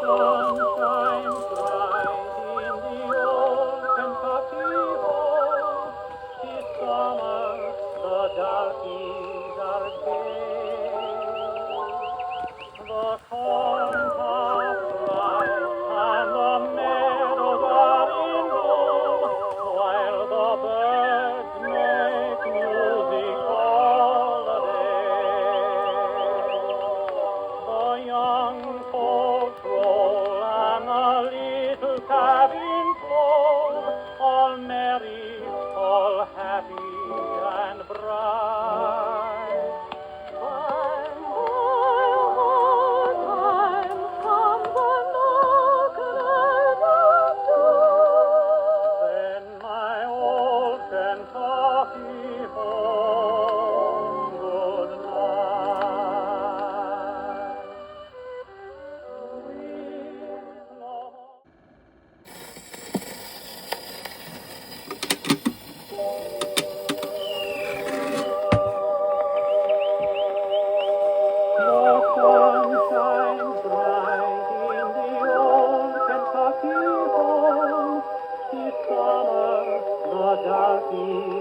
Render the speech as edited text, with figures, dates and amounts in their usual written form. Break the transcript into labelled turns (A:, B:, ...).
A: sun shines bright in the old Kentucky home. 'Tis summer, the darkies are gay. The corn pops ripe and the meadows are in bloom, while the birds make music all the day. The young folks roll and the little cabins flow, all merry, all happy and bright. Time comes the knocking at the door. Then my old Kentucky home, good night. Sweet love. The sun shines bright in the old Kentucky home. 'Tis summer, the darkies